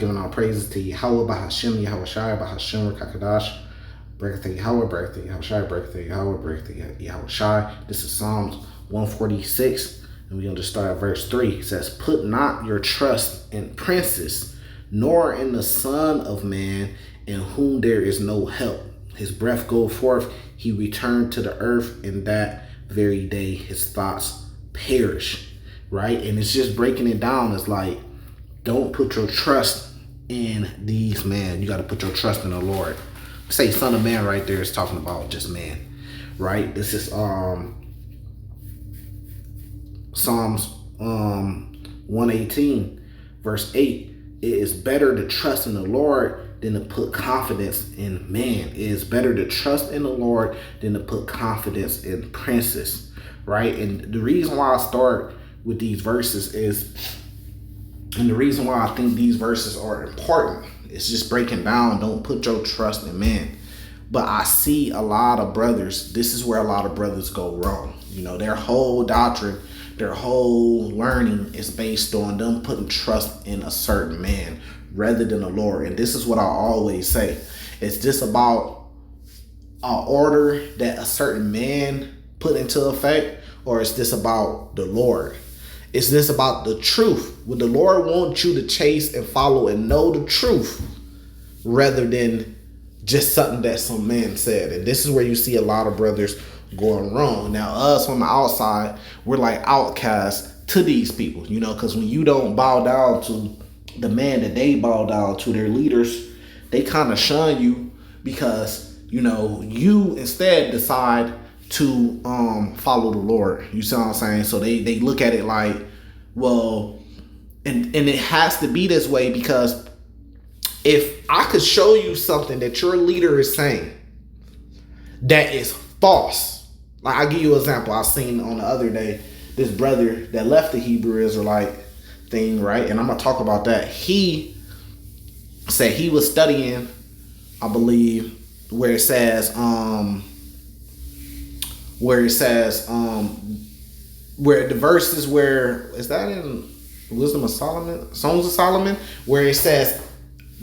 giving all praises to Yahweh, Bahashem, Yahweh Shai, Bahashem, Kakadash. Brekatha Yahweh, Brekatha Yahweh Shai, Brekatha Yahweh, Brekatha Yahweh Shai. This is Psalms 146, and we're going to just start at verse 3. It says, "Put not your trust in princes, nor in the Son of Man, in whom there is no help. His breath goeth forth, he returned to the earth, and that very day his thoughts perish." Right? And it's just breaking it down. It's like, don't put your trust in these men. You got to put your trust in the Lord. Say Son of Man right there is talking about just man, right? This is Psalms 118 verse 8. It is better to trust in the Lord than to put confidence in man. It is better to trust in the Lord than to put confidence in princes, right? And the reason why I start with these verses is, and the reason why I think these verses are important, it's just breaking down, don't put your trust in man. But I see a lot of brothers, this is where a lot of brothers go wrong. You know, their whole doctrine, their whole learning is based on them putting trust in a certain man rather than the Lord. And this is what I always say. Is this about an order that a certain man put into effect, or is this about the Lord? Is this about the truth? Would the Lord want you to chase and follow and know the truth rather than just something that some man said? And this is where you see a lot of brothers going wrong. Now, us on the outside, we're like outcasts to these people, you know, because when you don't bow down to the man that they bow down to, their leaders, they kind of shun you because, you know, you instead decide to follow the Lord. You see what I'm saying? So they look at it like, well, and it has to be this way, because if I could show you something that your leader is saying that is false, like I'll give you an example. I seen on the other day this brother that left the Hebrew Israelite thing, right? And I'm gonna talk about that. He said he was studying, I believe, where it says where the verses where is that in Wisdom of Solomon, Songs of Solomon, where it says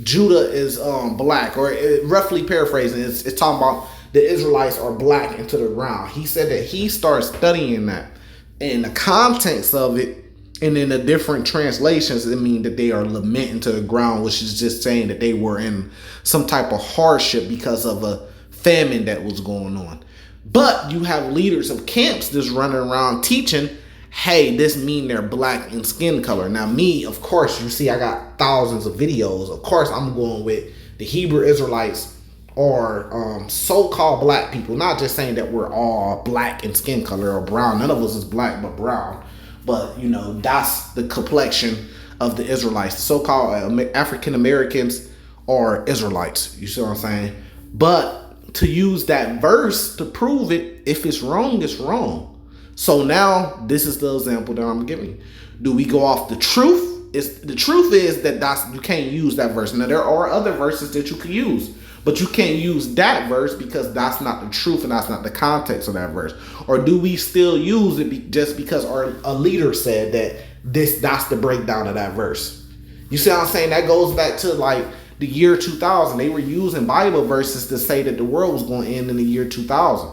Judah is black, or roughly paraphrasing, it's talking about the Israelites are black into the ground. He said that he started studying that, and the context of it, and in the different translations, it means that they are lamenting to the ground, which is just saying that they were in some type of hardship because of a famine that was going on. But you have leaders of camps just running around teaching, hey, this mean they're black in skin color. Now me, of course, you see I got thousands of videos. Of course, I'm going with the Hebrew Israelites or so-called black people. Not just saying that we're all black in skin color or brown. None of us is black but brown. But, you know, that's the complexion of the Israelites. The so-called African Americans are Israelites. You see what I'm saying? But to use that verse to prove it, if it's wrong, it's wrong. So now this is the example that I'm giving. Do we go off the truth? The truth is that you can't use that verse. Now there are other verses that you can use, but you can't use that verse because that's not the truth and that's not the context of that verse. Or do we still use it just because a leader said that that's the breakdown of that verse? You see what I'm saying? That goes back to like the year 2000. They were using Bible verses to say that the world was going to end in the year 2000.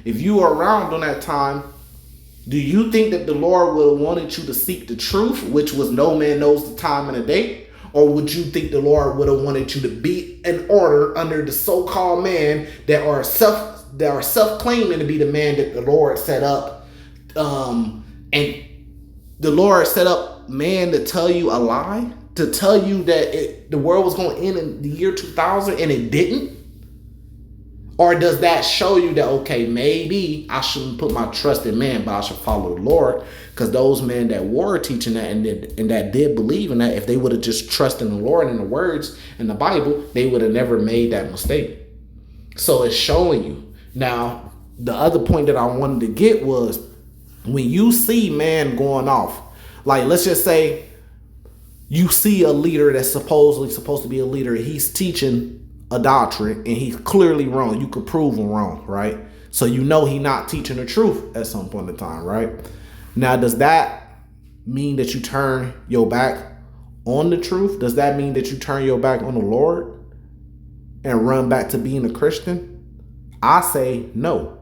If you were around during that time, do you think that the Lord would have wanted you to seek the truth, which was no man knows the time and the day? Or would you think the Lord would have wanted you to be in order under the so-called man that are self-claiming to be the man that the Lord set up? And the Lord set up man to tell you a lie? To tell you that the world was going to end in the year 2000 and it didn't? Or does that show you that, okay, maybe I shouldn't put my trust in man, but I should follow the Lord? Because those men that were teaching that and that did believe in that, if they would have just trusted in the Lord and the words in the Bible, they would have never made that mistake. So it's showing you. Now, the other point that I wanted to get was when you see man going off, like let's just say you see a leader that's supposedly supposed to be a leader, he's teaching a doctrine and he's clearly wrong. You could prove him wrong, right? So you know he's not teaching the truth at some point in time, right? Now, does that mean that you turn your back on the truth, does that mean that you turn your back on the Lord and run back to being a Christian? I say no.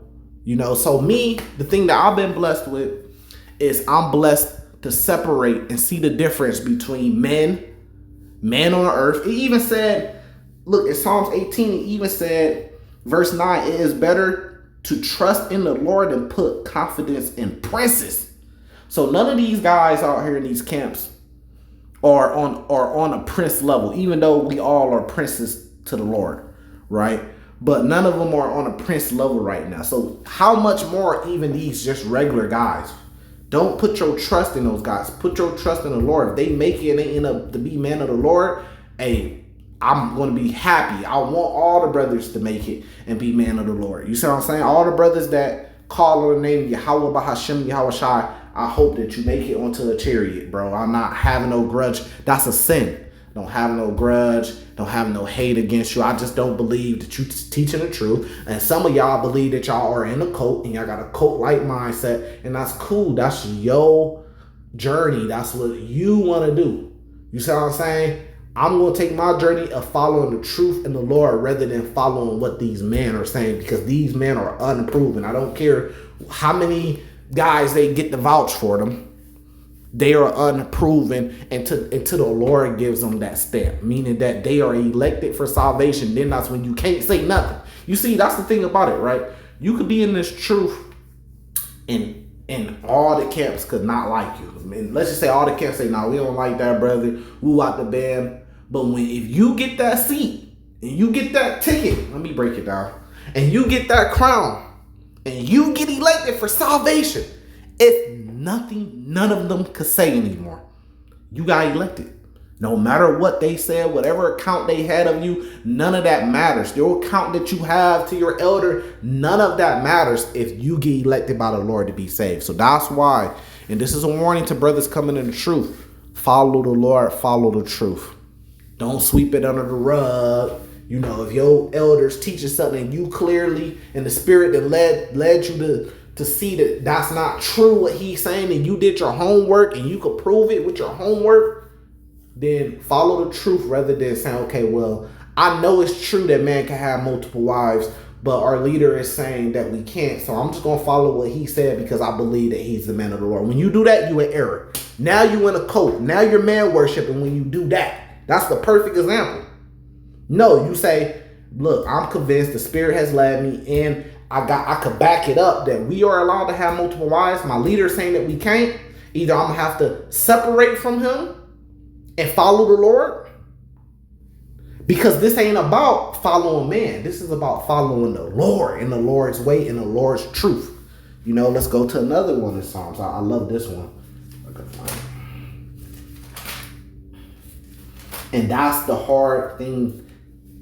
So me, the thing that I've been blessed with is I'm blessed to separate and see the difference between man on earth. It even said, look, in Psalms 18, it even said, verse 9, it is better to trust in the Lord than put confidence in princes. So none of these guys out here in these camps are on a prince level, even though we all are princes to the Lord, right? But none of them are on a prince level right now. So how much more even these just regular guys? Don't put your trust in those guys. Put your trust in the Lord. If they make it and they end up to be men of the Lord, hey, I'm going to be happy. I want all the brothers to make it and be men of the Lord. You see what I'm saying? All the brothers that call on the name Yahweh Bahashim Yahweh Shai, I hope that you make it onto a chariot, bro. I'm not having no grudge. That's a sin. Don't have no grudge. Don't have no hate against you. I just don't believe that you teaching the truth. And some of y'all believe that y'all are in a cult and y'all got a cult-like mindset. And that's cool. That's your journey. That's what you want to do. You see what I'm saying? I'm going to take my journey of following the truth in the Lord rather than following what these men are saying, because these men are unproven. I don't care how many guys they get to vouch for them. They are unproven until the Lord gives them that stamp, meaning that they are elected for salvation. Then that's when you can't say nothing. You see, that's the thing about it, right? You could be in this truth and all the camps could not like you. I mean, let's just say all the camps say, no, we don't like that brother. Woo out the band. But if you get that seat and you get that ticket, let me break it down, and you get that crown and you get elected for salvation, it's nothing none of them could say anymore. You got elected. No matter what they said, whatever account they had of you, none of that matters. Your account that you have to your elder, none of that matters if you get elected by the Lord to be saved. So that's why, and this is a warning to brothers coming in the truth, follow the Lord, follow the truth. Don't sweep it under the rug. If your elders teaching something and you clearly in the spirit that led you to see that that's not true what he's saying, and you did your homework and you could prove it with your homework, then follow the truth rather than saying, okay, well, I know it's true that man can have multiple wives, but our leader is saying that we can't, so I'm just going to follow what he said because I believe that he's the man of the Lord. When you do that, you in error. Now you in a cult. Now you're man worshiping when you do that. That's the perfect example. No, you say, look, I'm convinced the Spirit has led me, and I could back it up that we are allowed to have multiple wives. My leader is saying that we can't. Either I'm going to have to separate from him and follow the Lord, because this ain't about following man. This is about following the Lord in the Lord's way, in the Lord's truth. Let's go to another one in Psalms. I love this one. And that's the hard thing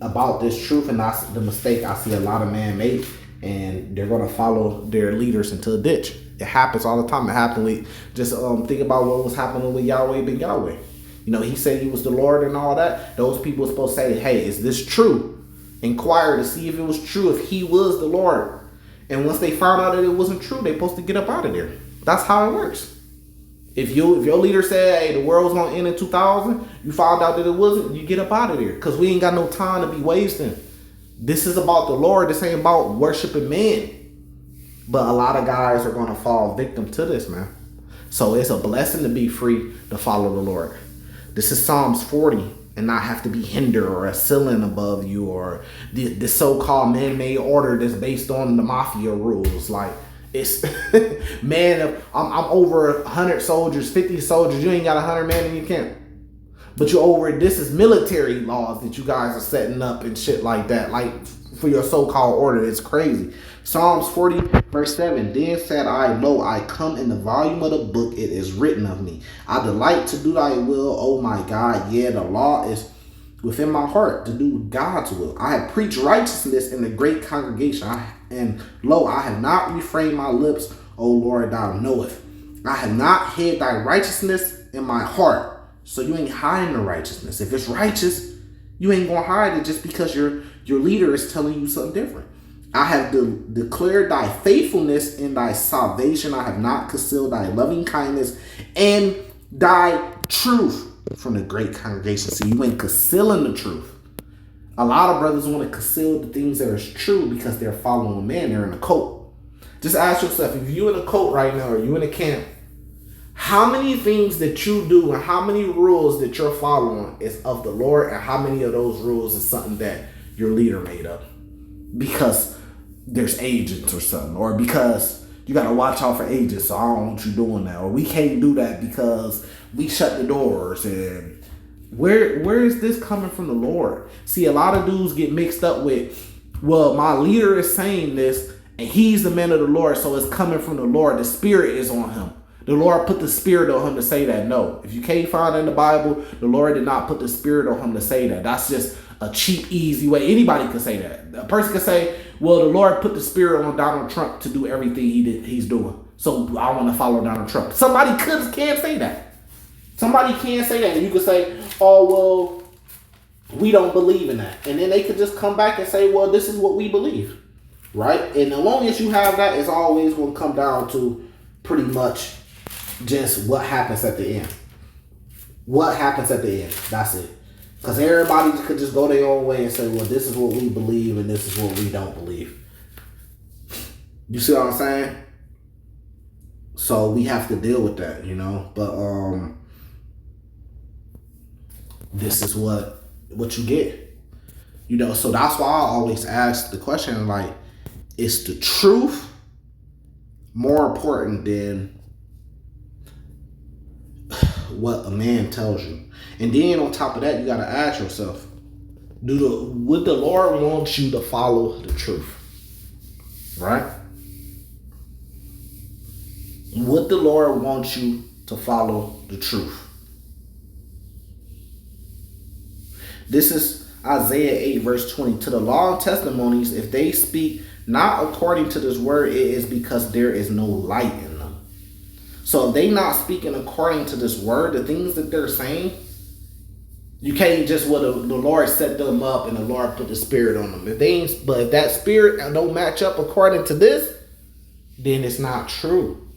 about this truth, and that's the mistake I see a lot of men make, and they're going to follow their leaders into a ditch. It happens all the time. It happened with, just think about what was happening with Yahweh ben Yahweh. He said he was the Lord and all that. Those people were supposed to say, hey, is this true? Inquire to see if it was true, if he was the Lord. And once they found out that it wasn't true, they're supposed to get up out of there. That's how it works. If your leader said, hey, the world's going to end in 2000, you found out that it wasn't, you get up out of there, because we ain't got no time to be wasting. This is about the Lord. This ain't about worshiping men. But a lot of guys are going to fall victim to this, man. So it's a blessing to be free to follow the Lord. This is Psalms 40, and not have to be hindered or a ceiling above you, or the so-called man-made order that's based on the mafia rules. Like, it's man, I'm over 100 soldiers, 50 soldiers. You ain't got 100 men in your camp, but you're over. This is military laws that you guys are setting up and shit like that, like for your so-called order. It's crazy. Psalms 40 verse 7. Then said I, lo, I come in the volume of the book. It is written of me. I delight to do thy will, O my God. Yeah, the law is within my heart to do God's will. I have preached righteousness in the great congregation. And lo, I have not refrained my lips, O Lord, thou knowest. I have not hid thy righteousness in my heart. So you ain't hiding the righteousness. If it's righteous, you ain't gonna hide it just because your leader is telling you something different. I have declared thy faithfulness in thy salvation. I have not concealed thy loving kindness and thy truth. from the great congregation. See, you ain't concealing the truth. A lot of brothers want to conceal the things that are true because they're following man. They're in a cult. Just ask yourself, if you're in a cult right now or you in a camp, how many things that you do and how many rules that you're following is of the Lord, and how many of those rules is something that your leader made up because there's agents or something, or because you got to watch out for agents, so I don't want you doing that, or we can't do that because we shut the doors. And where is this coming from the Lord? See, a lot of dudes get mixed up with, well, my leader is saying this and he's the man of the Lord, so it's coming from the Lord. The Spirit is on him. The Lord put the Spirit on him to say that. No. If you can't find it in the Bible, the Lord did not put the Spirit on him to say that. That's just a cheap, easy way. Anybody can say that. A person can say, well, the Lord put the Spirit on Donald Trump to do everything he's doing, so I want to follow Donald Trump. Somebody can say that. Somebody can say that. And you could say, oh, well, we don't believe in that. And then they could just come back and say, well, this is what we believe. Right? And as long as you have that, it's always going to come down to pretty much just what happens at the end. What happens at the end. That's it. Because everybody could just go their own way and say, well, this is what we believe and this is what we don't believe. You see what I'm saying? So we have to deal with that, you know. But this is what you get. You know, so that's why I always ask the question, like, is the truth more important than what a man tells you? And then on top of that, you got to ask yourself, would the Lord want you to follow the truth? Right? Would the Lord want you to follow the truth? This is Isaiah 8 verse 20. To the law and testimonies, if they speak not according to this word, it is because there is no light in them. So if they not speaking according to this word, the things that they're saying, you can't just, well, the Lord set them up and the Lord put the Spirit on them. But if that Spirit don't match up according to this, then it's not true.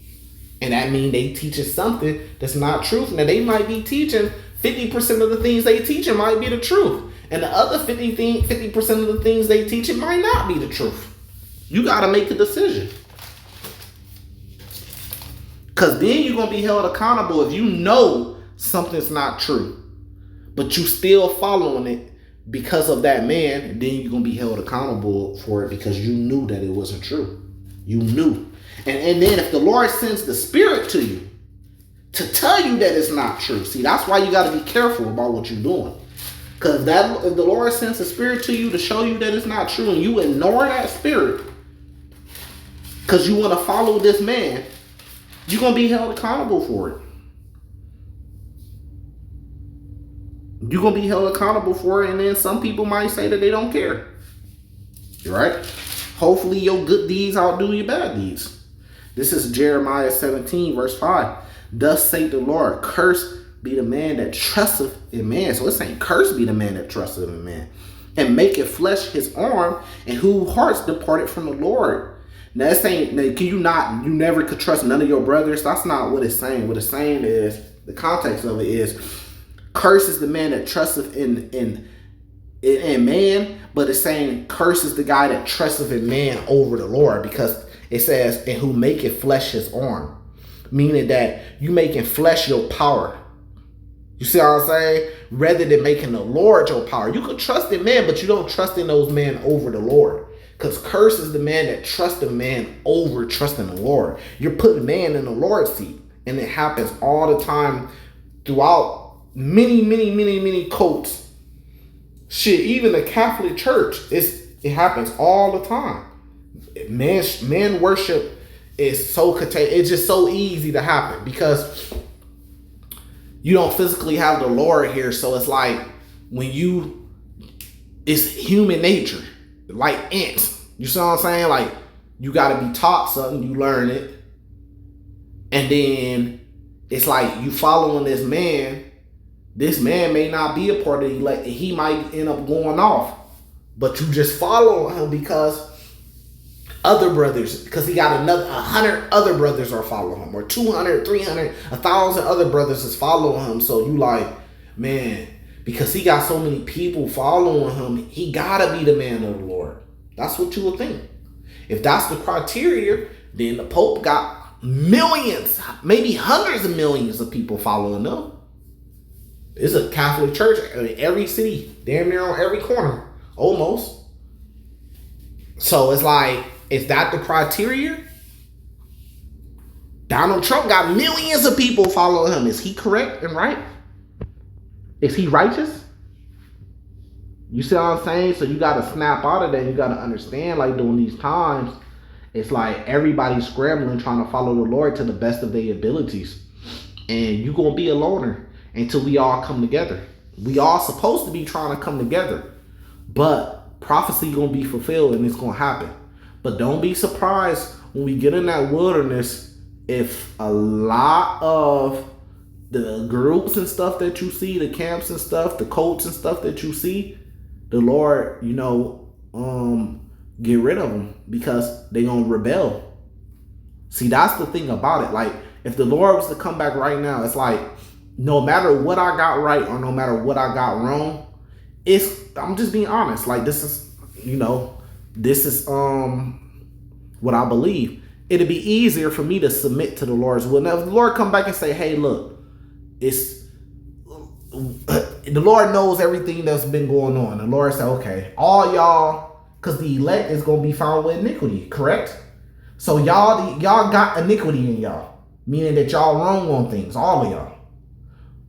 And that means they teaching something that's not truth. Now they might be teaching 50% of the things they teaching might be the truth. And the other 50% of the things they teaching might not be the truth. You got to make a decision. Because then you're going to be held accountable if you know something's not true, but you still following it because of that man. Then you're going to be held accountable for it because you knew that it wasn't true. You knew. And then if the Lord sends the Spirit to you to tell you that it's not true, see, that's why you got to be careful about what you're doing. Because if the Lord sends the Spirit to you to show you that it's not true and you ignore that Spirit because you want to follow this man, you're going to be held accountable for it. You're going to be held accountable for it, and then some people might say that they don't care. Right? Hopefully your good deeds outdo your bad deeds. This is Jeremiah 17 verse 5. Thus saith the Lord, cursed be the man that trusteth in man. So it's saying, cursed be the man that trusteth in man, and maketh flesh his arm, and whose hearts departed from the Lord. Now it's saying, you never could trust none of your brothers. That's not what it's saying. What it's saying is, the context of it is, curse is the man that trusteth in man, but it's saying curse is the guy that trusteth in man over the Lord, because it says, and who maketh flesh his arm, meaning that you making flesh your power. You see what I'm saying? Rather than making the Lord your power. You could trust in man, but you don't trust in those men over the Lord. Because curse is the man that trusts the man over trusting the Lord. You're putting man in the Lord's seat. And it happens all the time throughout many cults. Shit, even the Catholic Church, it happens all the time. Man worship is so contagious. It's just so easy to happen because you don't physically have the Lord here. So it's like it's human nature, like ants. You see what I'm saying? Like, you got to be taught something, you learn it, and then it's like you following this man. This man may not be a part of the elect. He might end up going off, but you just follow him because other brothers, because he got 100 other brothers are following him, or 200, 300, 1,000 other brothers is following him. So you like, man, because he got so many people following him, he gotta be the man of the Lord. That's what you would think. If that's the criteria, then the Pope got millions, maybe hundreds of millions of people following them. It's a Catholic church in every city, damn near on every corner, almost. So it's like, is that the criteria? Donald Trump got millions of people following him. Is he correct and right? Is he righteous? You see what I'm saying? So you got to snap out of that. You got to understand, like, during these times, it's like everybody's scrambling, trying to follow the Lord to the best of their abilities. And you're going to be a loner until we all come together. We all supposed to be trying to come together. But prophecy going to be fulfilled and it's going to happen. But don't be surprised when we get in that wilderness if a lot of the groups and stuff that you see, the camps and stuff, the cults and stuff that you see, the Lord, get rid of them because they're going to rebel. See, that's the thing about it. Like, if the Lord was to come back right now, it's like, no matter what I got right or no matter what I got wrong, I'm just being honest. Like, this is what I believe. It'd be easier for me to submit to the Lord's will. Now, if the Lord come back and say, hey, look, the Lord knows everything that's been going on. The Lord said, okay, all y'all, because the elect is going to be found with iniquity, correct? So y'all got iniquity in y'all, meaning that y'all wrong on things, all of y'all.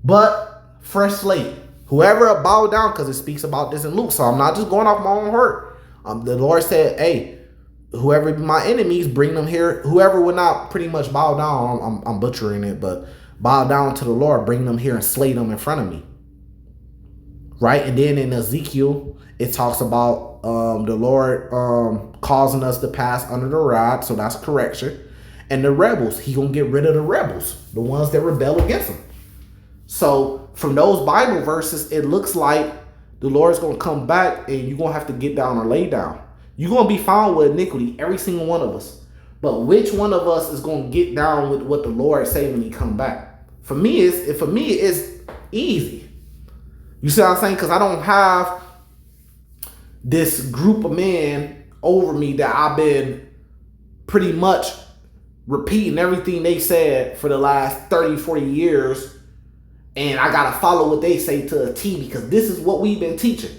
But fresh slate, whoever bow down, because it speaks about this in Luke, so I'm not just going off my own hurt. The Lord said, hey, whoever be my enemies, bring them here. Whoever would not pretty much bow down, I'm butchering it, but bow down to the Lord, bring them here and slay them in front of me. Right? And then in Ezekiel, it talks about the Lord causing us to pass under the rod, so that's correction. And the rebels, he gonna get rid of the rebels, the ones that rebel against him. So from those Bible verses, it looks like the Lord's gonna come back and you're gonna have to get down or lay down. You're gonna be found with iniquity, every single one of us. But which one of us is gonna get down with what the Lord say when he come back? For me, it's easy. You see what I'm saying? Because I don't have this group of men over me that I've been pretty much repeating everything they said for the last 30, 40 years. And I got to follow what they say to a T because this is what we've been teaching.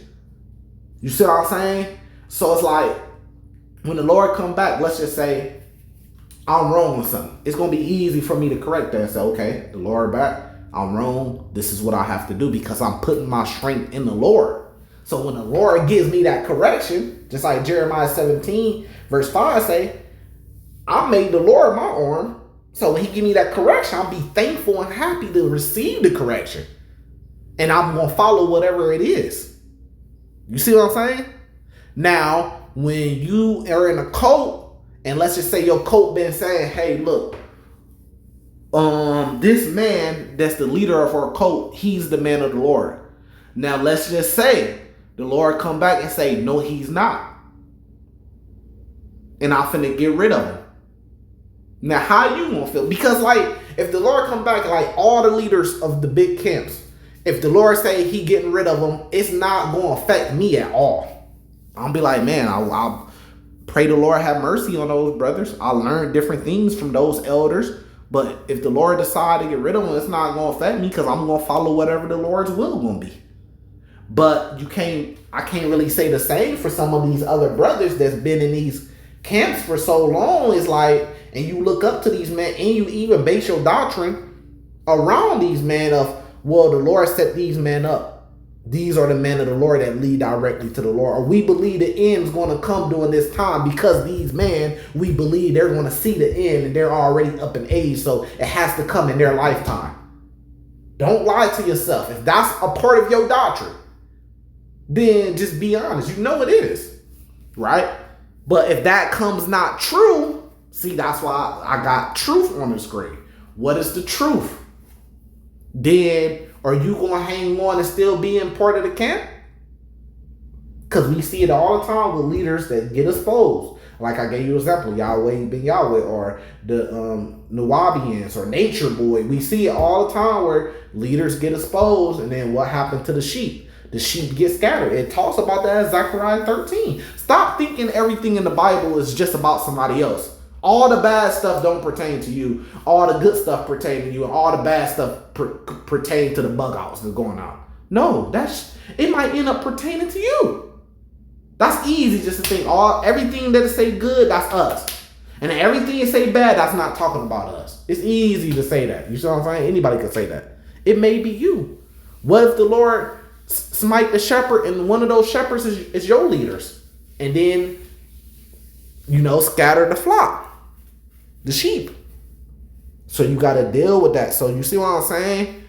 You see what I'm saying? So it's like when the Lord come back, let's just say I'm wrong with something. It's going to be easy for me to correct that and say, okay, the Lord back. I'm wrong. This is what I have to do because I'm putting my strength in the Lord. So when the Lord gives me that correction, just like Jeremiah 17 verse 5 say, I made the Lord my arm. So when he give me that correction, I'll be thankful and happy to receive the correction. And I'm going to follow whatever it is. You see what I'm saying? Now, when you are in a cult, and let's just say your cult been saying, hey, look, this man that's the leader of our cult, he's the man of the Lord. Now, let's just say the Lord come back and say, no, he's not. And I'm finna get rid of him. Now, how you gonna feel? Because, like, if the Lord come back, like, all the leaders of the big camps, if the Lord say he getting rid of them, it's not gonna affect me at all. I'll be like, man, I'll pray the Lord have mercy on those brothers. I learned different things from those elders. But if the Lord decide to get rid of them, it's not gonna affect me because I'm gonna follow whatever the Lord's will gonna be. But I can't really say the same for some of these other brothers that's been in these camps for so long. It's like, and you look up to these men and you even base your doctrine around these men of, well, the Lord set these men up. These are the men of the Lord that lead directly to the Lord. Or we believe the end is going to come during this time because these men, we believe they're going to see the end and they're already up in age. So it has to come in their lifetime. Don't lie to yourself. If that's a part of your doctrine, then just be honest. You know it is, right? But if that comes not true, see, that's why I got truth on the screen. What is the truth? Then are you going to hang on and still be in part of the camp? Because we see it all the time with leaders that get exposed. Like I gave you an example, Yahweh ben Yahweh, or the Nawabians, or Nature Boy. We see it all the time where leaders get exposed, and then what happened to the sheep? The sheep get scattered. It talks about that in Zechariah 13. Stop thinking everything in the Bible is just about somebody else. All the bad stuff don't pertain to you. All the good stuff pertain to you, and all the bad stuff pertain to the bug outs that's going on. No, it might end up pertaining to you. That's easy just to think everything that it say good, that's us. And everything it say bad, that's not talking about us. It's easy to say that. You see what I'm saying? Anybody can say that. It may be you. What if the Lord smite the shepherd and one of those shepherds is your leaders? And then, scatter the flock, the sheep. So you got to deal with that. So you see what I'm saying?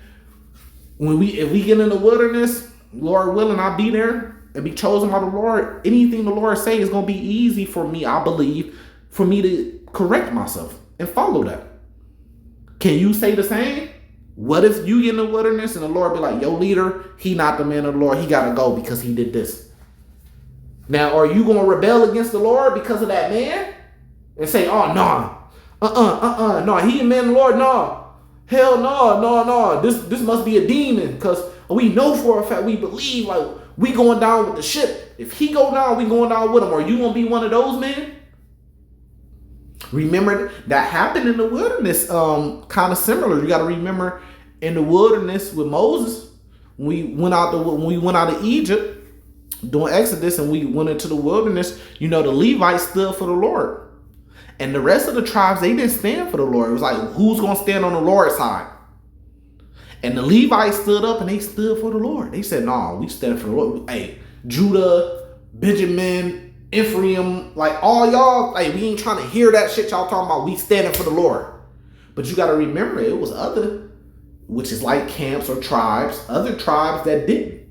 If we get in the wilderness, Lord willing, I'll be there and be chosen by the Lord. Anything the Lord say is going to be easy for me, I believe, for me to correct myself and follow that. Can you say the same? What if you get in the wilderness and the Lord be like, your leader, he not the man of the Lord. He got to go because he did this. Now, are you going to rebel against the Lord because of that man? And say, oh, no. No, he a man of the Lord. No. Hell no. This must be a demon, because we know for a fact, we believe, like, we going down with the ship. If he go down, we going down with him. Are you going to be one of those men? Remember, that happened in the wilderness, kind of similar. You got to remember, in the wilderness with Moses, when we went out of Egypt, doing Exodus, and we went into the wilderness, the Levites stood for the Lord. And the rest of the tribes, they didn't stand for the Lord. It was like, who's going to stand on the Lord's side? And the Levites stood up and they stood for the Lord. They said, no, we stand for the Lord. Hey, Judah, Benjamin, Ephraim, like all y'all, like, we ain't trying to hear that shit y'all talking about. We standing for the Lord. But you got to remember, it was other, which is like camps or tribes, other tribes that didn't.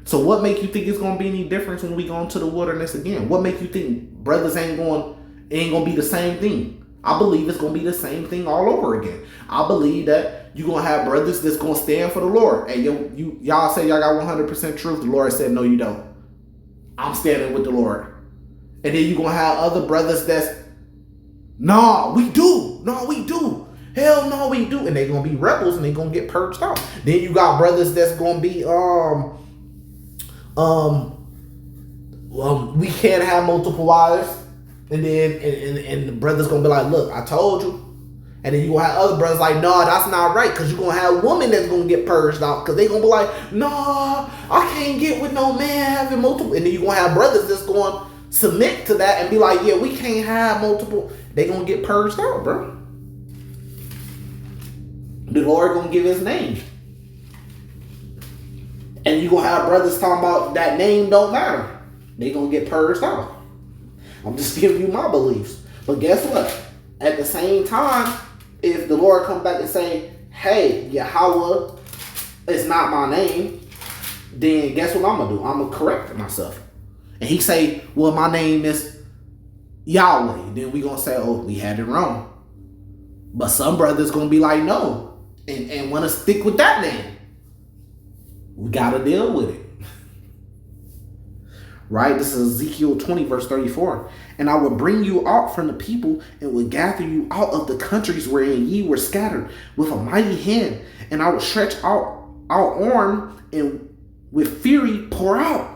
So what make you think it's going to be any difference when we go into the wilderness again? What make you think brothers ain't going to be the same thing? I believe it's going to be the same thing all over again. I believe that you're going to have brothers that's going to stand for the Lord. And y'all say y'all got 100% truth. The Lord said, no, you don't. I'm standing with the Lord. And then you're going to have other brothers that's, no, we do. Hell no, we do. And they're going to be rebels and they're going to get purged out. Then you got brothers that's going to be, we can't have multiple wives. And then and the brother's gonna be like, look, I told you. And then you gonna have other brothers like, no, that's not right, because you're gonna have women that's gonna get purged out, because they gonna be like, no, I can't get with no man having multiple. And then you're gonna have brothers that's gonna submit to that and be like, yeah, we can't have multiple. They gonna get purged out, bro. The Lord gonna give his name. And you gonna have brothers talking about that name don't matter. They gonna get purged out. I'm just giving you my beliefs. But guess what? At the same time, if the Lord come back and say, hey, Yahweh is not my name, then guess what I'm going to do? I'm going to correct myself. And he say, well, my name is Yahweh. Then we going to say, oh, we had it wrong. But some brothers going to be like, no, and want to stick with that name. We got to deal with it. Right? This is Ezekiel 20, verse 34. And I will bring you out from the people and will gather you out of the countries wherein ye were scattered with a mighty hand. And I will stretch out our arm and with fury pour out.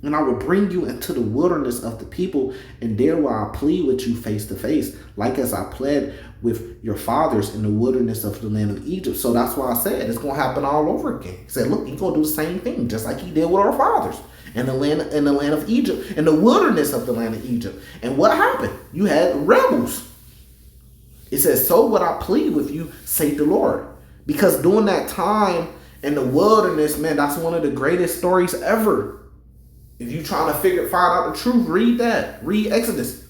And I will bring you into the wilderness of the people, and there will I plead with you face to face, like as I pled with your fathers in the wilderness of the land of Egypt. So that's why I said it's going to happen all over again. He said, look, he's going to do the same thing, just like he did with our fathers in the land of Egypt, in the wilderness of the land of Egypt. And what happened? You had rebels. It says, so would I plead with you, say the Lord. Because during that time in the wilderness, man, that's one of the greatest stories ever. If you're trying to find out the truth, read that. Read Exodus.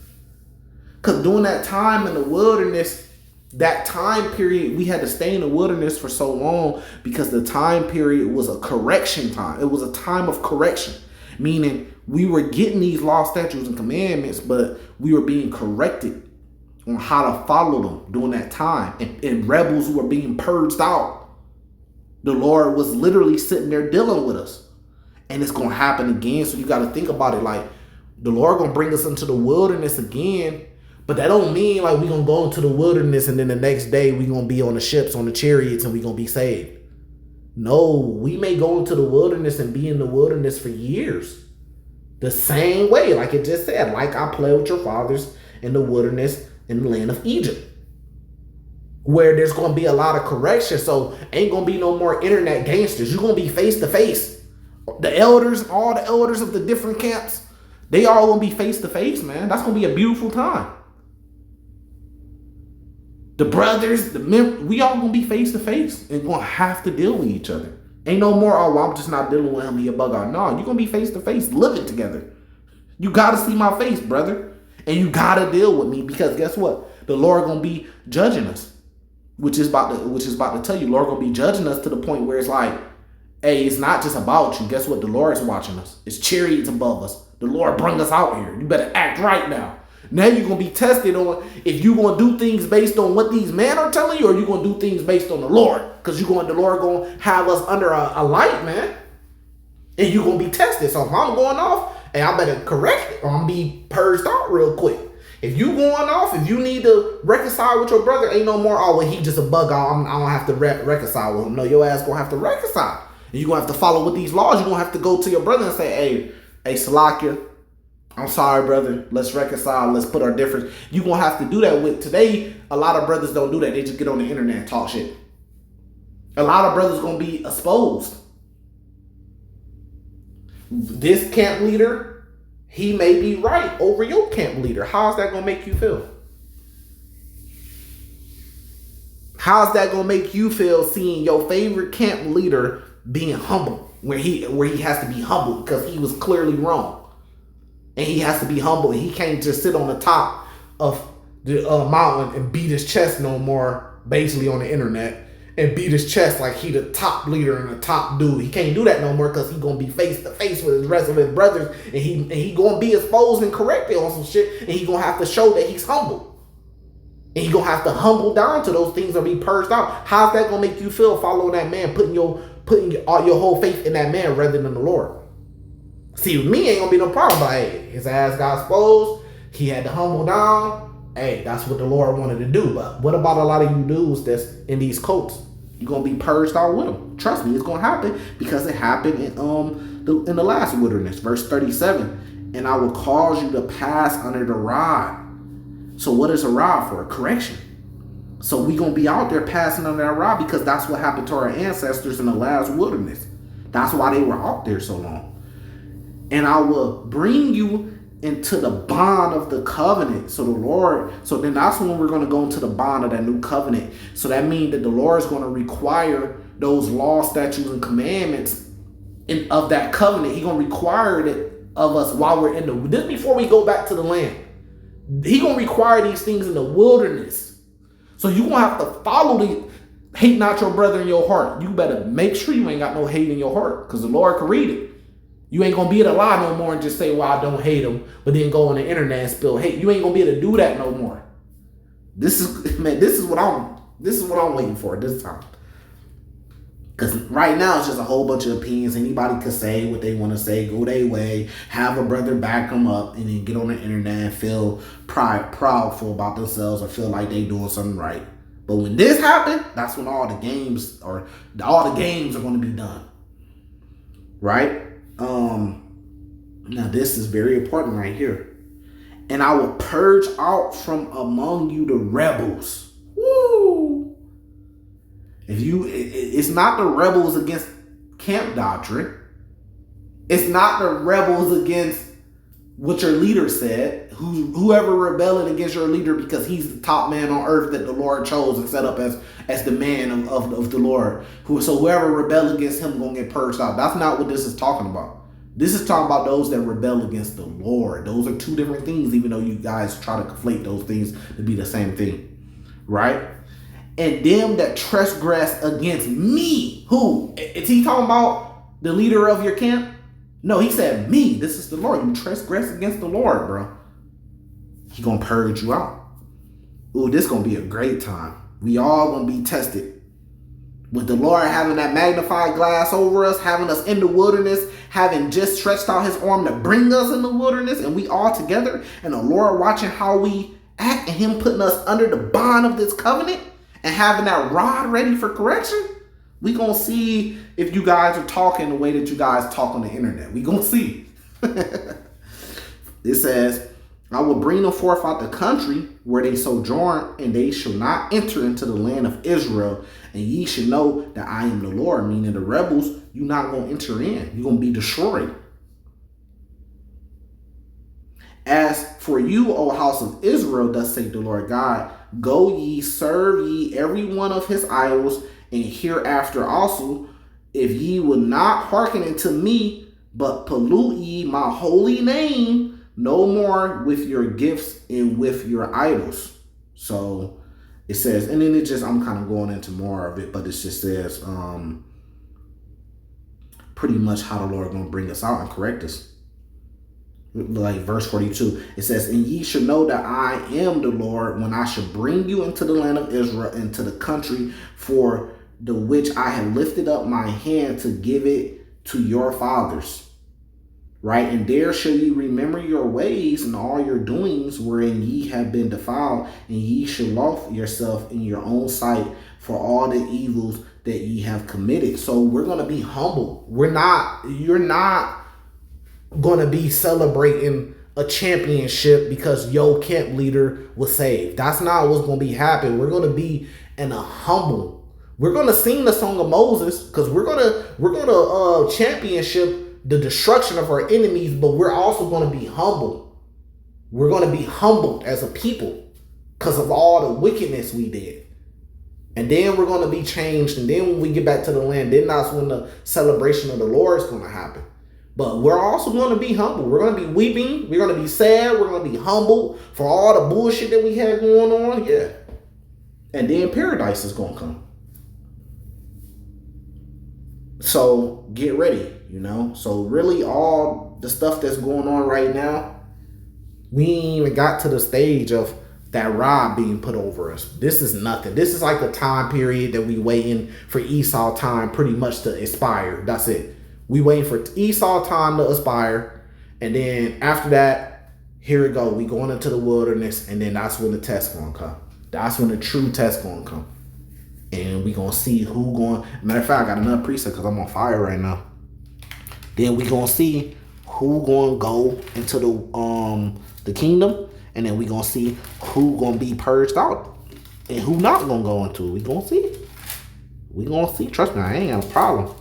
Because during that time in the wilderness, that time period, we had to stay in the wilderness for so long because the time period was a correction time. It was a time of correction, meaning we were getting these law, statutes, and commandments, but we were being corrected on how to follow them during that time. And rebels were being purged out. The Lord was literally sitting there dealing with us. And it's going to happen again. So you got to think about it like, The Lord gonna bring us into the wilderness again, but that don't mean like we gonna go into the wilderness and then the next day we gonna be on the ships, on the chariots, and we gonna be saved. No, we may go into the wilderness and be in the wilderness for years. The same way, like it just said, like I played with your fathers in the wilderness in the land of Egypt, where there's gonna be a lot of correction. So ain't gonna be no more internet gangsters. You're gonna be face to face. The elders, all the elders of the different camps, they all gonna be face to face, man. That's gonna be a beautiful time. The brothers, we all gonna be face to face and gonna have to deal with each other. Ain't no more, oh, well, I'm just not dealing with him, he a bug out. No, you're gonna be face to face, living together. You gotta see my face, brother. And you gotta deal with me, because guess what? The Lord gonna be judging us. Which is about to tell you, Lord gonna be judging us to the point where it's like, hey, it's not just about you. Guess what? The Lord's watching us. It's chariots above us. The Lord bring us out here. You better act right now. Now you're going to be tested on if you're going to do things based on what these men are telling you, or you're going to do things based on the Lord. Because the Lord going to have us under a light, man. And you're going to be tested. So if I'm going off, hey, I better correct it, or I'm going to be purged out real quick. If you going off, if you need to reconcile with your brother, ain't no more, oh, well, he just a bug out, I don't have to reconcile with him. No, your ass going to have to reconcile. And you're going to have to follow with these laws. You're going to have to go to your brother and say, hey, Salakia, I'm sorry, brother. Let's reconcile. Let's put our difference. You're going to have to do that with. Today, a lot of brothers don't do that. They just get on the internet and talk shit. A lot of brothers going to be exposed. This camp leader, he may be right over your camp leader. How's that going to make you feel? How's that going to make you feel seeing your favorite camp leader being humble, where he has to be humble because he was clearly wrong? And he has to be humble. He can't just sit on the top of the mountain and beat his chest no more, basically on the internet, and beat his chest like he the top leader and the top dude. He can't do that no more because he's going to be face to face with the rest of his brothers, and he going to be exposed and corrected on some shit, and he going to have to show that he's humble. And he going to have to humble down to those things and be purged out. How's that going to make you feel following that man, putting your whole faith in that man rather than the Lord? See, with me ain't gonna be no problem, but hey, his ass got exposed. He had to humble down. Hey, that's what the Lord wanted to do. But what about a lot of you dudes that's in these cults? You're gonna be purged out with them. Trust me, it's gonna happen because it happened in the last wilderness, verse 37. And I will cause you to pass under the rod. So what is a rod for? Correction. So we gonna be out there passing under that rod because that's what happened to our ancestors in the last wilderness. That's why they were out there so long. And I will bring you into the bond of the covenant. So then that's when we're going to go into the bond of that new covenant. So that means that the Lord is going to require those laws, statutes, and commandments of that covenant. He's going to require it of us while we're in this before we go back to the land. He's going to require these things in the wilderness. So you're going to have to follow hate not your brother in your heart. You better make sure you ain't got no hate in your heart, because the Lord can read it. You ain't gonna be able to lie no more and just say, well, I don't hate him, but then go on the internet and spill hate. You ain't gonna be able to do that no more. This is what I'm waiting for this time. Because right now it's just a whole bunch of opinions. Anybody could say what they want to say, go their way, have a brother back them up, and then get on the internet and feel proudful about themselves or feel like they doing something right. But when this happened, that's when all the games are going to be done. Right? Now this is very important right here. And I will purge out from among you the rebels. Woo! It's not the rebels against camp doctrine. It's not the rebels against what your leader said. Whoever rebelling against your leader because he's the top man on earth that the Lord chose and set up as the man of the Lord. So whoever rebel against him gonna get purged out. That's not what this is talking about. This is talking about those that rebel against the Lord. Those are two different things, even though you guys try to conflate those things to be the same thing. Right? And them that transgress against me. Who? Is he talking about the leader of your camp? No, he said me. This is the Lord. You transgress against the Lord, bro. He gonna purge you out. Ooh, this gonna be a great time. We all gonna be tested. With the Lord having that magnified glass over us, having us in the wilderness, having just stretched out his arm to bring us in the wilderness, and we all together, and the Lord watching how we act, and him putting us under the bond of this covenant, and having that rod ready for correction, we gonna see if you guys are talking the way that you guys talk on the internet. We gonna see. It says, I will bring them forth out the country where they sojourn, and they shall not enter into the land of Israel. And ye should know that I am the Lord, meaning the rebels, you not going to enter in. You're going to be destroyed. As for you, O house of Israel, thus saith the Lord God, go ye, serve ye every one of his idols, and hereafter also, if ye will not hearken unto me, but pollute ye my holy name, no more with your gifts and with your idols. So it says, and then it just, I'm kind of going into more of it, but it just says pretty much how the Lord going to bring us out and correct us. Like verse 42, it says, and ye shall know that I am the Lord when I shall bring you into the land of Israel, into the country for the which I have lifted up my hand to give it to your fathers. Right, and there shall ye remember your ways and all your doings wherein ye have been defiled, and ye shall loathe yourself in your own sight for all the evils that ye have committed. So we're going to be humble. You're not going to be celebrating a championship because your camp leader was saved. That's not what's going to be happening. We're going to be in a humble. We're going to sing the song of Moses because we're going to championship the destruction of our enemies, but we're also going to be humble. We're going to be humbled as a people because of all the wickedness we did. And then we're going to be changed. And then when we get back to the land, then that's when the celebration of the Lord is going to happen. But we're also going to be humble. We're going to be weeping. We're going to be sad. We're going to be humble for all the bullshit that we had going on. Yeah. And then paradise is going to come. So get ready. So really all the stuff that's going on right now, we ain't even got to the stage of that rod being put over us. This is nothing. This is like a time period that we waiting for Esau time pretty much to expire. That's it. We waiting for Esau time to expire. And then after that, here we go. We going into the wilderness, and then that's when the test going to come. That's when the true test going to come. And we going to see who going. Matter of fact, I got another preset because I'm on fire right now. Then we gonna see who gonna go into the kingdom, and then we gonna see who gonna be purged out and who not gonna go into it. We gonna see. We gonna see. Trust me, I ain't got a problem.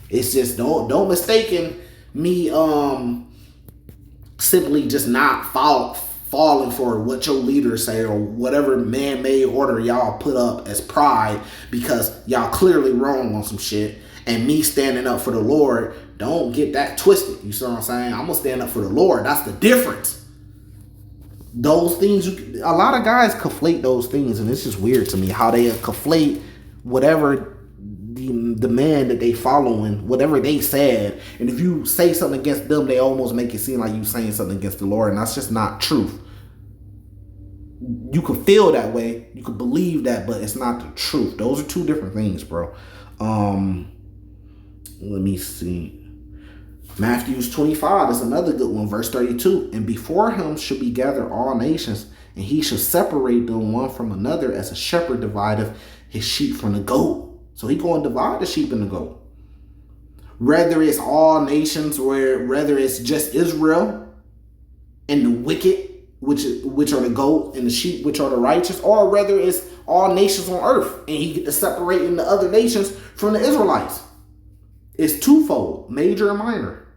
It's just don't mistaken me simply just not falling for what your leaders say or whatever man-made order y'all put up as pride because y'all clearly wrong on some shit. And me standing up for the Lord, don't get that twisted. You see what I'm saying? I'm going to stand up for the Lord. That's the difference. Those things, a lot of guys conflate those things. And it's just weird to me how they conflate whatever the man that they following, whatever they said. And if you say something against them, they almost make it seem like you saying something against the Lord. And that's just not truth. You could feel that way. You could believe that, but it's not the truth. Those are two different things, bro. Let me see. Matthew 25 is another good one. Verse 32. And before him shall be gathered all nations, and he shall separate them one from another as a shepherd divideth his sheep from the goat. So he going to divide the sheep and the goat. Whether it's all nations, whether it's just Israel and the wicked, which are the goat, and the sheep, which are the righteous, or whether it's all nations on earth, and he get to separate in the other nations from the Israelites. It's twofold, major and minor.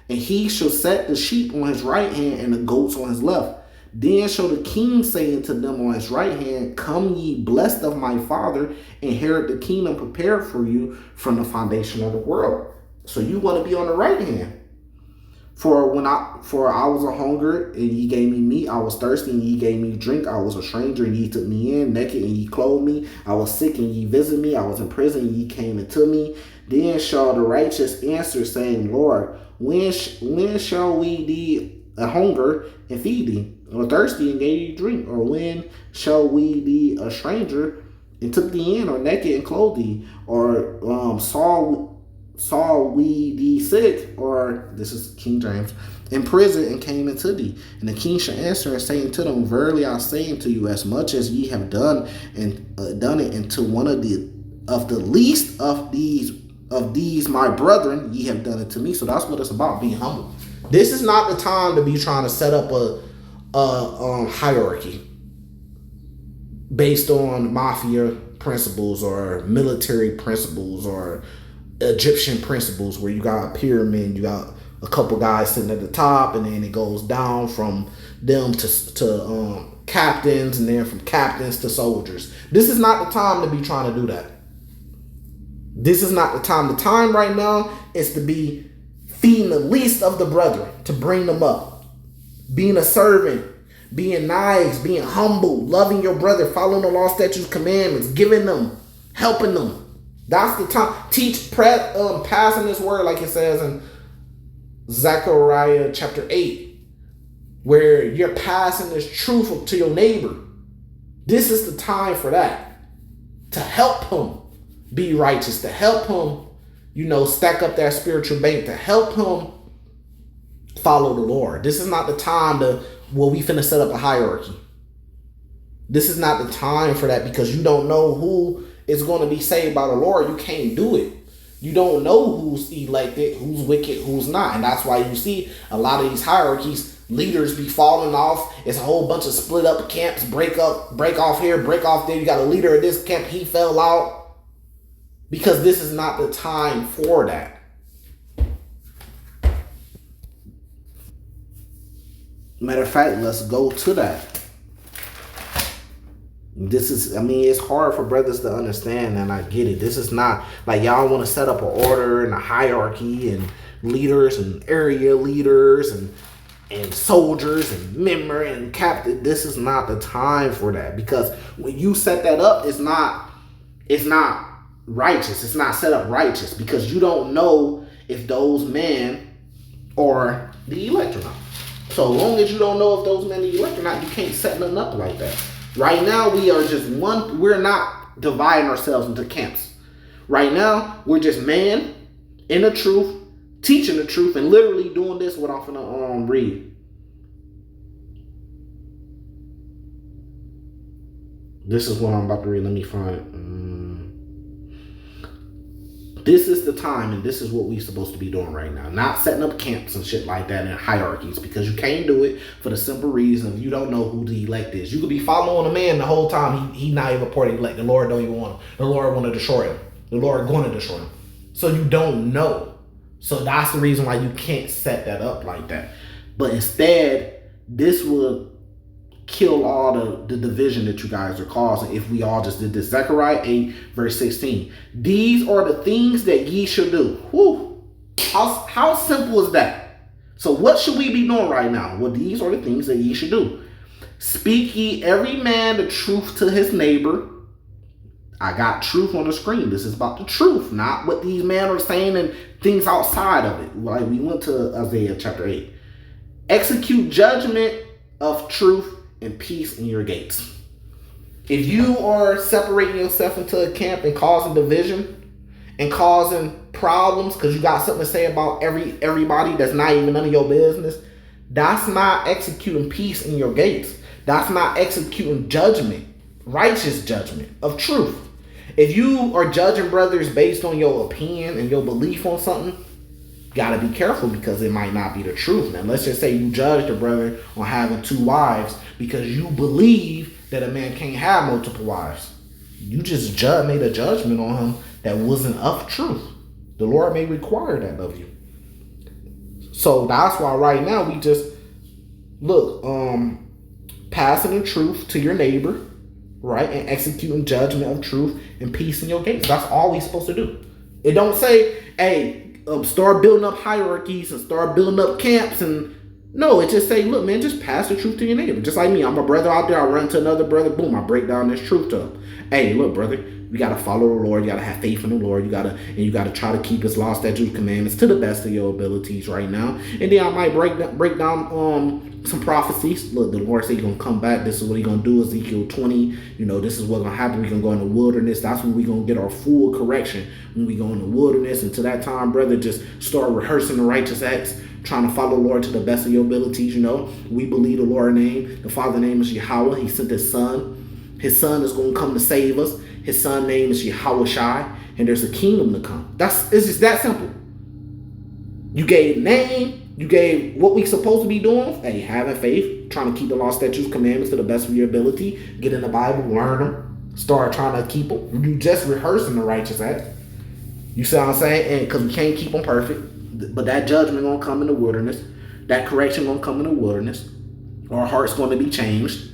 And he shall set the sheep on his right hand and the goats on his left. Then shall the king say unto them on his right hand, come ye blessed of my father, inherit the kingdom prepared for you from the foundation of the world. So you want to be on the right hand. For I was a hunger, and ye gave me meat. I was thirsty, and ye gave me drink. I was a stranger, and ye took me in. Naked, and ye clothed me. I was sick, and ye visited me. I was in prison, and ye came into me. Then shall the righteous answer, saying, Lord, when shall we be a hunger and feed thee, or thirsty and gave you drink? Or when shall we be a stranger and took thee in, or naked and clothed thee, or saw we thee sick, or this is King James, in prison, and came into thee. And the king shall answer and say unto them, verily I say unto you, as much as ye have done and done it unto one of the least of these my brethren, ye have done it to me. So that's what it's about, being humble. This is not the time to be trying to set up a hierarchy based on mafia principles or military principles or Egyptian principles, where you got a pyramid, you got a couple guys sitting at the top, and then it goes down from them to captains, and then from captains to soldiers. This is not the time to be trying to do that. This is not the time. The time right now is to be feeding the least of the brethren, to bring them up, being a servant, being nice, being humble, loving your brother, following the law, statutes, commandments, giving them, helping them. That's the time. Teach, passing this word, like it says in Zechariah chapter 8, where you're passing this truth to your neighbor. This is the time for that. To help him be righteous, to help him, stack up that spiritual bank, to help him follow the Lord. This is not the time we finna set up a hierarchy. This is not the time for that, because you don't know who is going to be saved by the Lord. You can't do it. You don't know who's elected, who's wicked, who's not. And that's why you see a lot of these hierarchies, leaders be falling off. It's a whole bunch of split up camps, break off here, break off there. You got a leader of this camp, he fell out. Because this is not the time for that. Matter of fact, let's go to that. It's hard for brothers to understand, and I get it. This is not like y'all want to set up an order and a hierarchy and leaders and area leaders and soldiers and member and captain. This is not the time for that, because when you set that up, it's not righteous. It's not set up righteous, because you don't know if those men are the elect or not. So long as you don't know if those men are the elect or not, you can't set nothing up like that. Right now, we are just one. We're not dividing ourselves into camps. Right now, we're just man in the truth, teaching the truth, and literally doing this. What I'm gonna read. This is what I'm about to read. Let me find it. This is the time, and this is what we're supposed to be doing right now. Not setting up camps and shit like that and hierarchies, because you can't do it for the simple reason of you don't know who the elect is. You could be following a man the whole time. He not even part of the elect. The Lord don't even want him. The Lord want to destroy him. The Lord going to destroy him. So you don't know. So that's the reason why you can't set that up like that. But instead, this would kill all the division that you guys are causing if we all just did this. Zechariah 8 verse 16. These are the things that ye should do. Whew. How simple is that? So what should we be doing right now? Well, these are the things that ye should do. Speak ye every man the truth to his neighbor. I got truth on the screen. This is about the truth, not what these men are saying and things outside of it. Like we went to Isaiah chapter 8. Execute judgment of truth and peace in your gates. If you are separating yourself into a camp and causing division and causing problems because you got something to say about everybody that's not even none of your business, that's not executing peace in your gates. That's not executing judgment, righteous judgment of truth. If you are judging brothers based on your opinion and your belief on something, you gotta be careful, because it might not be the truth. Now, let's just say you judged a brother on having 2 wives because you believe that a man can't have multiple wives. You just made a judgment on him that wasn't of truth. The Lord may require that of you. So that's why right now we just passing the truth to your neighbor, right, and executing judgment of truth and peace in your gates. That's all we're supposed to do. It don't say, hey, start building up hierarchies and start building up camps. And no, it just say, look, man, just pass the truth to your neighbor. Just like me, I'm a brother out there. I run to another brother. Boom, I break down this truth to him. Hey, look, brother, You got to follow the Lord. You got to have faith in the Lord. You got to try to keep His law, statutes, commandments to the best of your abilities right now. And then I might break down some prophecies. Look, the Lord said He's gonna come back. This is what He's gonna do. Ezekiel 20. This is what's gonna happen. We're gonna go in the wilderness. That's when we're gonna get our full correction. When we go in the wilderness. Until that time, brother, just start rehearsing the righteous acts, trying to follow the Lord to the best of your abilities. We believe the Lord's name. The Father's name is Yahweh. He sent His Son. His Son is gonna come to save us. His Son's name is Yahweh Shai, and there's a kingdom to come. It's just that simple. You gave name, you gave what we supposed to be doing. Hey, having faith, trying to keep the law, statutes, commandments to the best of your ability. Get in the Bible, learn them, start trying to keep them. You just rehearsing the righteous act. You see what I'm saying? And because we can't keep them perfect, but that judgment gonna come in the wilderness. That correction gonna come in the wilderness. Our heart's gonna be changed.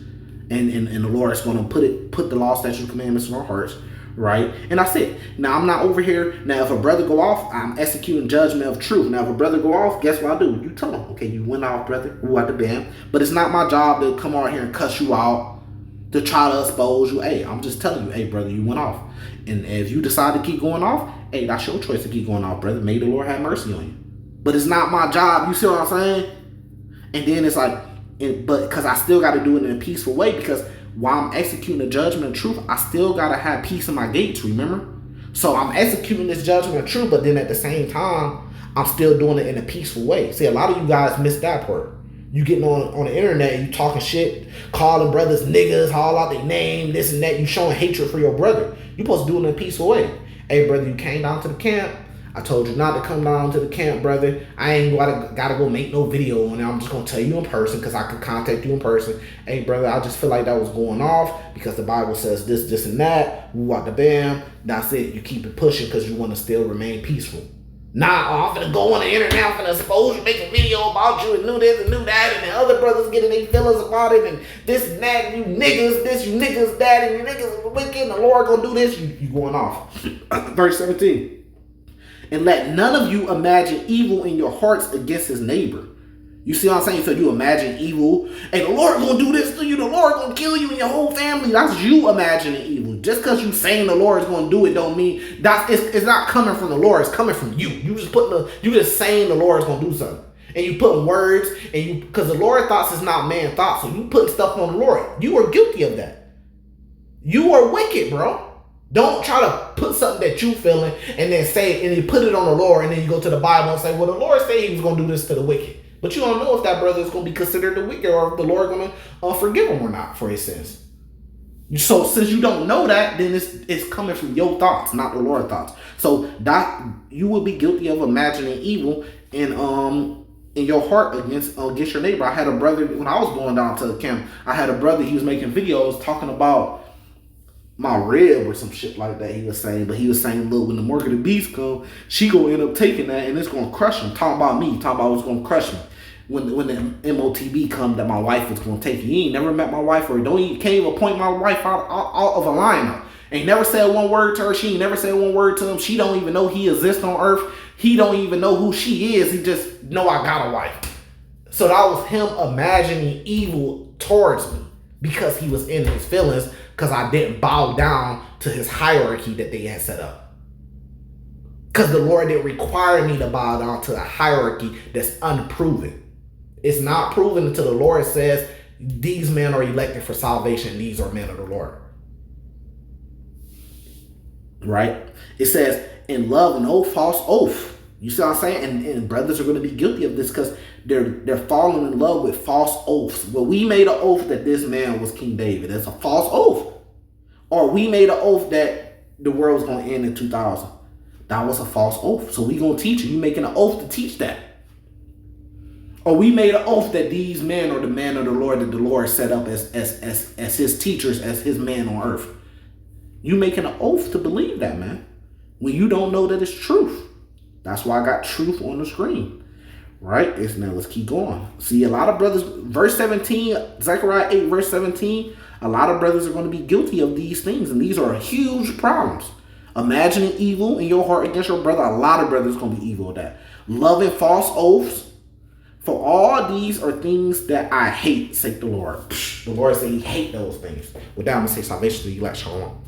And the Lord is going to put the law, statutes, commandments in our hearts, right? And that's it. Now, I'm not over here. Now, if a brother go off, I'm executing judgment of truth. Now, if a brother go off, guess what I do? You tell him, okay, you went off, brother. Ooh, out the band. But it's not my job to come out here and cuss you out, to try to expose you. Hey, I'm just telling you, hey, brother, you went off. And if you decide to keep going off, hey, that's your choice to keep going off, brother. May the Lord have mercy on you. But it's not my job. You see what I'm saying? And then it's like, but because I still got to do it in a peaceful way, because while I'm executing the judgment of truth, I still got to have peace in my gates, remember? So I'm executing this judgment of truth, but then at the same time, I'm still doing it in a peaceful way. See, a lot of you guys miss that part. You getting on the internet and you talking shit, calling brothers niggas, haul out their name, this and that. You showing hatred for your brother. You supposed to do it in a peaceful way. Hey, brother, you came down to the camp. I told you not to come down to the camp, brother. I ain't gotta go make no video on it. I'm just gonna tell you in person because I could contact you in person. Hey, brother, I just feel like that was going off because the Bible says this, and that. Woo out the bam. That's it. You keep it pushing because you want to still remain peaceful. Nah, I'm gonna go on the internet. I'm gonna expose you, make a video about you, and do this and do that, and then other brothers getting their feelings about it, and this and that. And you niggas this, you niggas that, and you niggas wicked. And the Lord gonna do this. You going off. Verse 17. And let none of you imagine evil in your hearts against his neighbor. You see what I'm saying? So you imagine evil, and the Lord gonna do this to you. The Lord gonna kill you and your whole family. That's you imagining evil. Just because you saying the Lord is gonna do it, don't mean it's not coming from the Lord. It's coming from you. You just saying the Lord is gonna do something, and you putting words, and because the Lord thoughts is not man thoughts. So you putting stuff on the Lord. You are guilty of that. You are wicked, bro. Don't try to put something that you feeling and then say it, and you put it on the Lord, and then you go to the Bible and say, well, the Lord said He was gonna do this to the wicked. But you don't know if that brother is going to be considered the wicked or if the Lord going to forgive him or not for his sins. So since you don't know that, then it's coming from your thoughts, not the Lord's thoughts. So that you will be guilty of imagining evil in your heart against your neighbor. I had a brother, when I was going down to the camp, I had a brother, he was making videos talking about my rib or some shit like that he was saying. But he was saying, look, when the mark of the beast come, she gonna end up taking that and it's gonna crush him. Talking about me, talking about what's gonna crush me. When the MOTB come, that my wife was gonna take it. He ain't never met my wife, or can't even point my wife out of a lineup. Ain't never said one word to her. She ain't never said one word to him. She don't even know he exists on earth. He don't even know who she is. He just know I got a wife. So that was him imagining evil towards me because he was in his feelings, because I didn't bow down to his hierarchy that they had set up. Because the Lord didn't require me to bow down to a hierarchy that's unproven. It's not proven until the Lord says, these men are elected for salvation, these are men of the Lord. Right? It says, in love, no false oath. You see what I'm saying? And brothers are going to be guilty of this because they're falling in love with false oaths. Well, we made an oath that this man was King David. That's a false oath. Or we made an oath that the world was going to end in 2000. That was a false oath. So we going to teach you. You making an oath to teach that. Or we made an oath that these men are the men of the Lord that the Lord set up as his teachers, as his man on earth. You making an oath to believe that, man. When you don't know that it's truth. That's why I got truth on the screen. Right? Now let's keep going. See, a lot of brothers, verse 17, Zechariah 8, verse 17, a lot of brothers are going to be guilty of these things. And these are huge problems. Imagining evil in your heart against your brother. A lot of brothers are going to be evil at that. Loving false oaths. For all these are things that I hate, saith the Lord. The Lord said He hate those things. With that, I'm going to say salvation to you, like shalom.